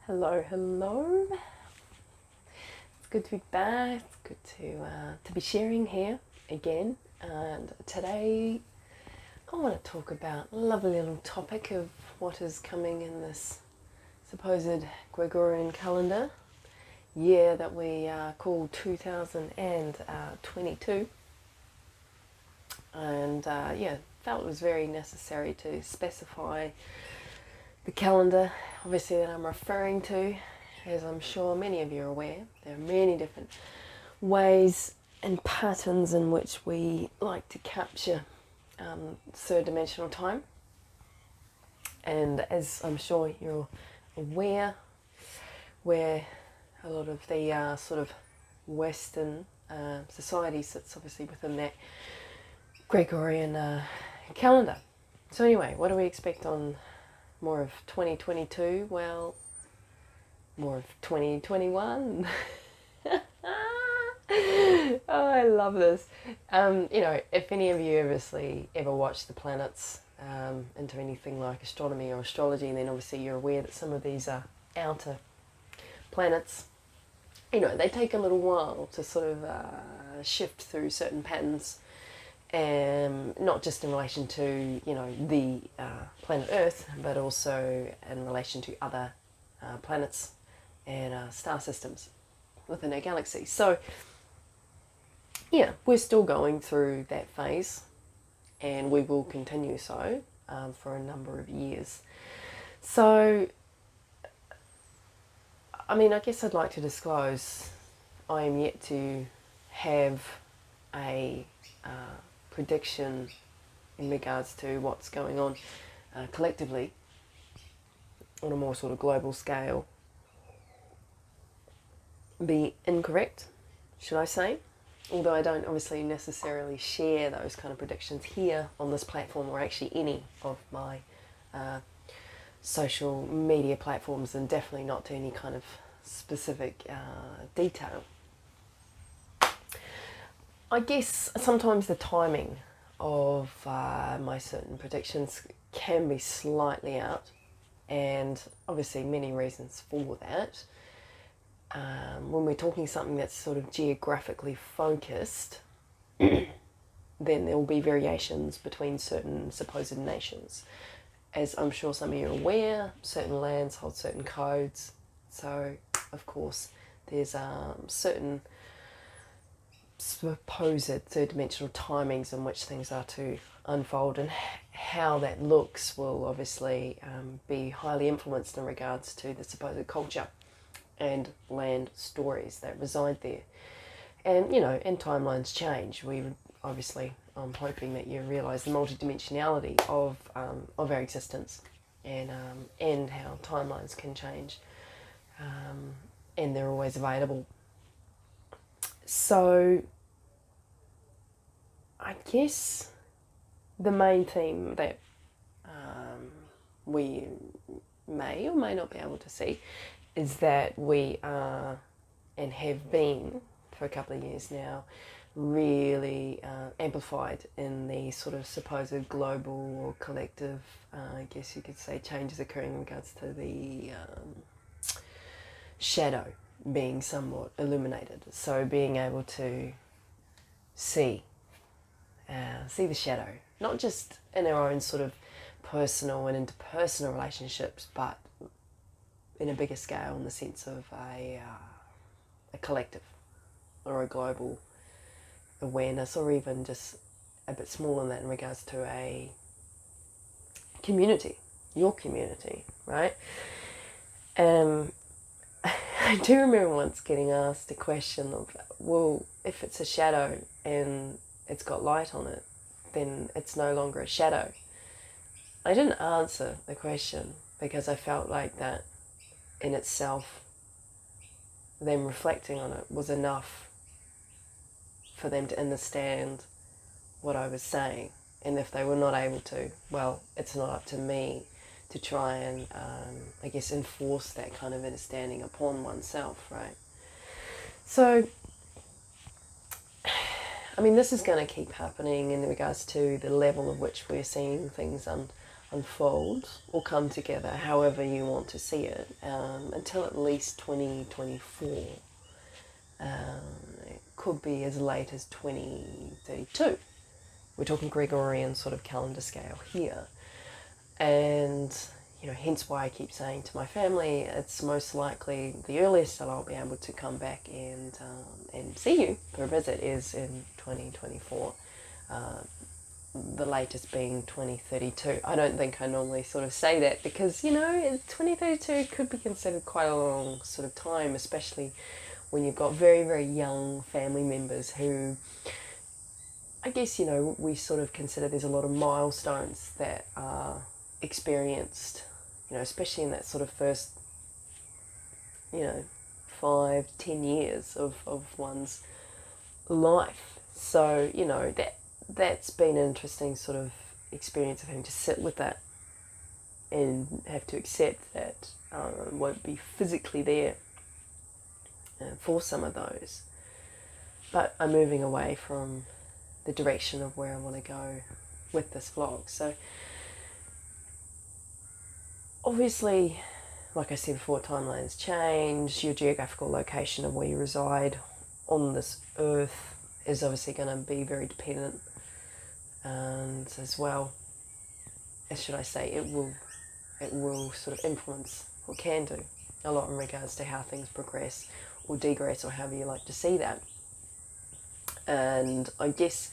Hello, hello. It's good to be back. It's good to be sharing here again. And today I want to talk about a lovely little topic of what is coming in this supposed Gregorian calendar year that we call 2022. And felt it was very necessary to specify the calendar, obviously, that I'm referring to. As I'm sure many of you are aware, there are many different ways and patterns in which we like to capture third dimensional time. And as I'm sure you're aware, where a lot of the sort of Western society sits obviously within that Gregorian calendar. So anyway, what do we expect on more of 2022? Well, more of 2021. Oh, I love this. If any of you obviously ever watch the planets into anything like astronomy or astrology, and then obviously you're aware that some of these are outer planets, they take a little while to sort of shift through certain patterns, not just in relation to, the planet Earth, but also in relation to other planets and star systems within our galaxy. So, we're still going through that phase, and we will continue so for a number of years. So, I guess I'd like to disclose I am yet to have a prediction in regards to what's going on collectively on a more sort of global scale be incorrect, should I say, although I don't obviously necessarily share those kind of predictions here on this platform or actually any of my social media platforms, and definitely not to any kind of specific detail. I guess sometimes the timing of my certain predictions can be slightly out, and obviously many reasons for that. When we're talking something that's sort of geographically focused, then there will be variations between certain supposed nations. As I'm sure some of you are aware, certain lands hold certain codes. So, of course, there's certain supposed third dimensional timings in which things are to unfold, and how that looks will obviously be highly influenced in regards to the supposed culture and land stories that reside there. And and timelines change. I'm hoping that you realise the multidimensionality of our existence, and how timelines can change, and they're always available. So I guess the main theme that we may or may not be able to see is that we are, and have been for a couple of years now, really amplified in the sort of supposed global or collective, I guess you could say, changes occurring in regards to the shadow being somewhat illuminated. So being able to see the shadow, not just in our own sort of personal and interpersonal relationships, but in a bigger scale, in the sense of a collective or a global awareness, or even just a bit smaller than that in regards to a community, your community, right? I do remember once getting asked a question of, well, if it's a shadow and it's got light on it, then it's no longer a shadow. I didn't answer the question because I felt like that in itself, them reflecting on it was enough for them to understand what I was saying. And if they were not able to, well, it's not up to me to try and, I guess, enforce that kind of understanding upon oneself, right? So, this is going to keep happening in regards to the level of which we're seeing things unfold or come together, however you want to see it, until at least 2024. It could be as late as 2032. We're talking Gregorian sort of calendar scale here. And, hence why I keep saying to my family, it's most likely the earliest that I'll be able to come back and see you for a visit is in 2024. The latest being 2032. I don't think I normally sort of say that because, 2032 could be considered quite a long sort of time, especially when you've got very, very young family members who, I guess, we sort of consider there's a lot of milestones that are experienced, especially in that sort of first, 5-10 years of one's life. So, that's been an interesting sort of experience of having to sit with that and have to accept that I won't be physically there for some of those. But I'm moving away from the direction of where I want to go with this vlog. So obviously, like I said before, timelines change. Your geographical location of where you reside on this earth is obviously going to be very dependent, and as well as, should I say, it will sort of influence, or can do, a lot in regards to how things progress or degress, or however you like to see that. And I guess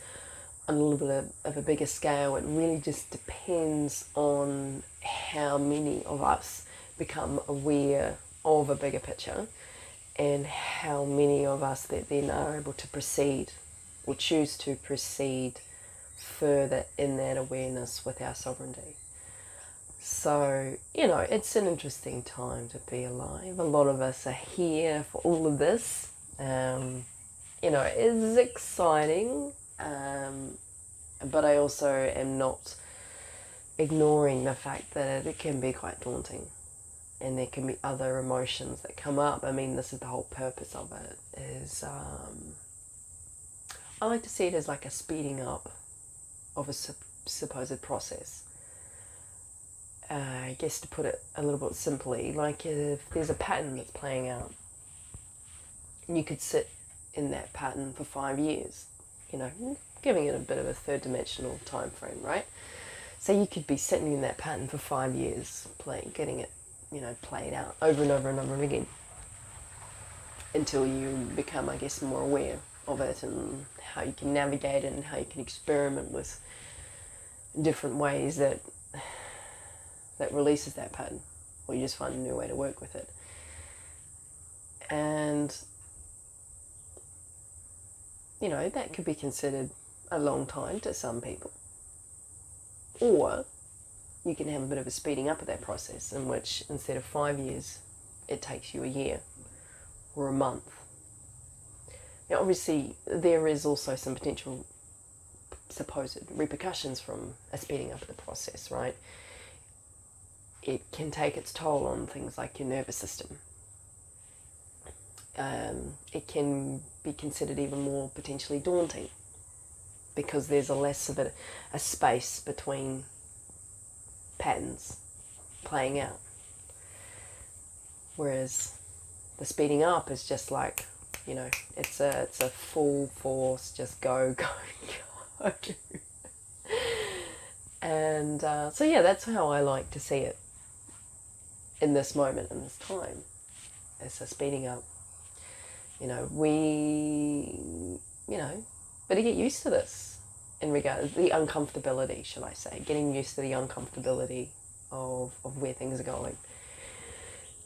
on a little bit of a bigger scale, it really just depends on how many of us become aware of a bigger picture and how many of us that then are able to proceed or choose to proceed further in that awareness with our sovereignty. So, it's an interesting time to be alive. A lot of us are here for all of this. It's exciting, but I also am not ignoring the fact that it can be quite daunting, and there can be other emotions that come up. I mean, this is the whole purpose of it, is I like to see it as like a speeding up of a supposed process. I guess to put it a little bit simply, like if there's a pattern that's playing out, and you could sit in that pattern for 5 years, giving it a bit of a third dimensional time frame, right? So you could be sitting in that pattern for 5 years, getting it, played out over and over and over again until you become, I guess, more aware of it and how you can navigate it and how you can experiment with different ways that releases that pattern, or you just find a new way to work with it. And that could be considered a long time to some people. Or you can have a bit of a speeding up of that process, in which instead of 5 years, it takes you a year or a month. Now, obviously, there is also some potential supposed repercussions from a speeding up of the process, right? It can take its toll on things like your nervous system. It can be considered even more potentially daunting because there's a less of a space between patterns playing out. Whereas the speeding up is just like, it's a full force, just go. And so yeah, that's how I like to see it in this moment, in this time. It's a speeding up. Better get used to this in regard to the uncomfortability, shall I say, getting used to the uncomfortability of where things are going.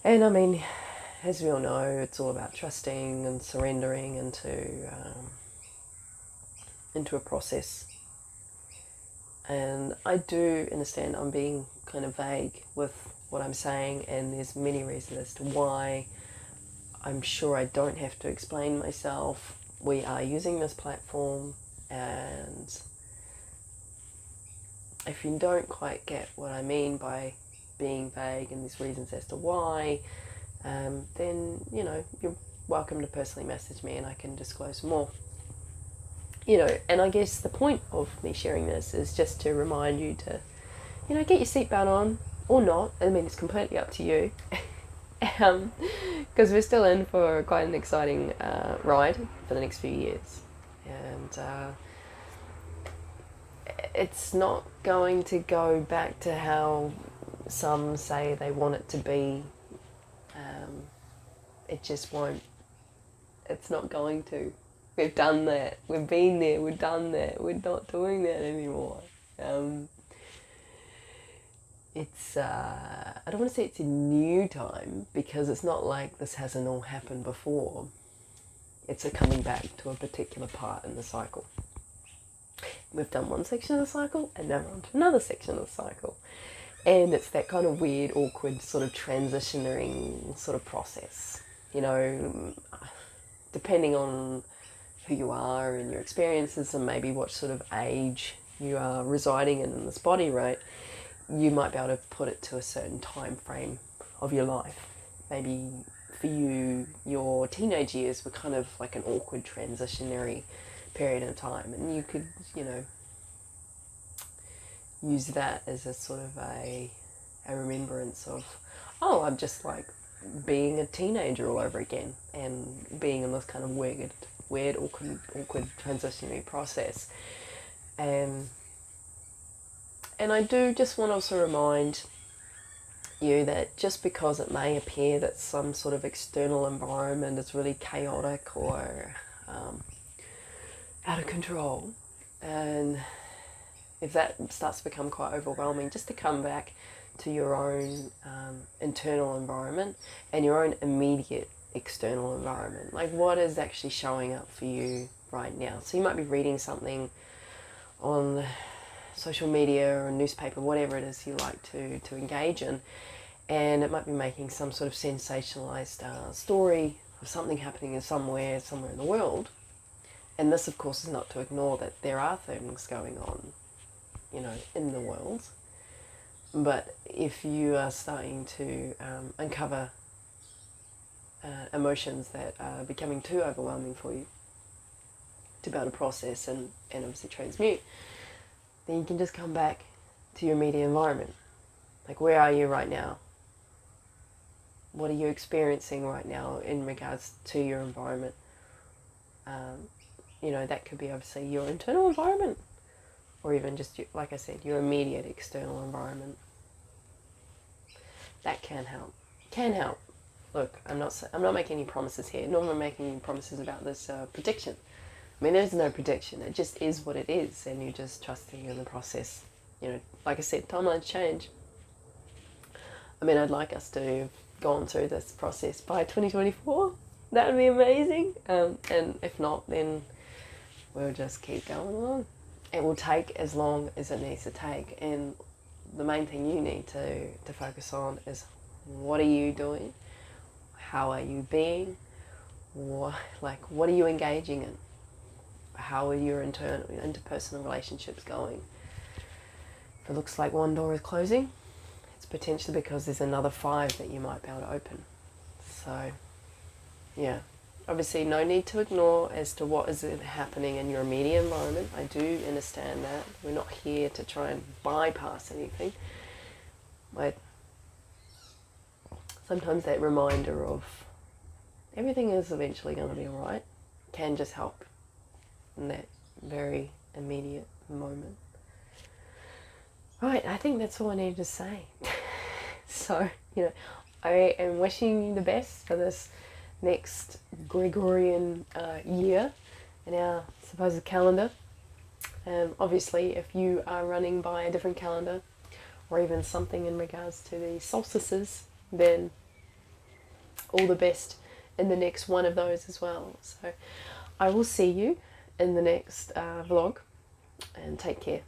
And I mean, as we all know, it's all about trusting and surrendering into a process. And I do understand I'm being kind of vague with what I'm saying, and there's many reasons as to why. I'm sure I don't have to explain myself. We are using this platform, and if you don't quite get what I mean by being vague and there's reasons as to why, then, you're welcome to personally message me and I can disclose more. And I guess the point of me sharing this is just to remind you to, get your seatbelt on or not. I mean, it's completely up to you. Because we're still in for quite an exciting ride for the next few years. And it's not going to go back to how some say they want it to be. It just won't. It's not going to. We've done that. We've been there. We've done that. We're not doing that anymore. It's, I don't want to say it's a new time, because it's not like this hasn't all happened before. It's a coming back to a particular part in the cycle. We've done one section of the cycle, and now we're on to another section of the cycle. And it's that kind of weird, awkward, sort of transitioning sort of process. Depending on who you are and your experiences, and maybe what sort of age you are residing in this body, right? You might be able to put it to a certain time frame of your life. Maybe for you, your teenage years were kind of like an awkward transitionary period of time, and you could, use that as a sort of a remembrance of, oh, I'm just like being a teenager all over again, and being in this kind of weird, awkward transitionary process. And I do just want to also remind you that just because it may appear that some sort of external environment is really chaotic or out of control, and if that starts to become quite overwhelming, just to come back to your own internal environment and your own immediate external environment. Like, what is actually showing up for you right now? So you might be reading something on social media or a newspaper, whatever it is you like to engage in, and it might be making some sort of sensationalized story of something happening somewhere in the world. And this, of course, is not to ignore that there are things going on, in the world. But if you are starting to uncover emotions that are becoming too overwhelming for you to be able to process and obviously transmute, then you can just come back to your immediate environment. Like, where are you right now? What are you experiencing right now in regards to your environment? That could be obviously your internal environment, or even just, like I said, your immediate external environment. That can help. Look, I'm not making any promises here, nor am I making any promises about this prediction. I mean, there's no prediction. It just is what it is, and you're just trusting in the process. Like I said, timelines change. I mean, I'd like us to have gone through this process by 2024. That would be amazing. And if not, then we'll just keep going along. It will take as long as it needs to take. And the main thing you need to focus on is, what are you doing? How are you being? What are you engaging in? How are your interpersonal relationships going? If it looks like one door is closing, it's potentially because there's another 5 that you might be able to open. So, yeah. Obviously, no need to ignore as to what is happening in your immediate environment. I do understand that. We're not here to try and bypass anything. But sometimes that reminder of everything is eventually going to be alright can just help in that very immediate moment. Right, I think that's all I needed to say. So, I am wishing you the best for this next Gregorian year in our supposed calendar. Obviously, if you are running by a different calendar, or even something in regards to the solstices, then all the best in the next one of those as well. So I will see you in the next vlog, and take care.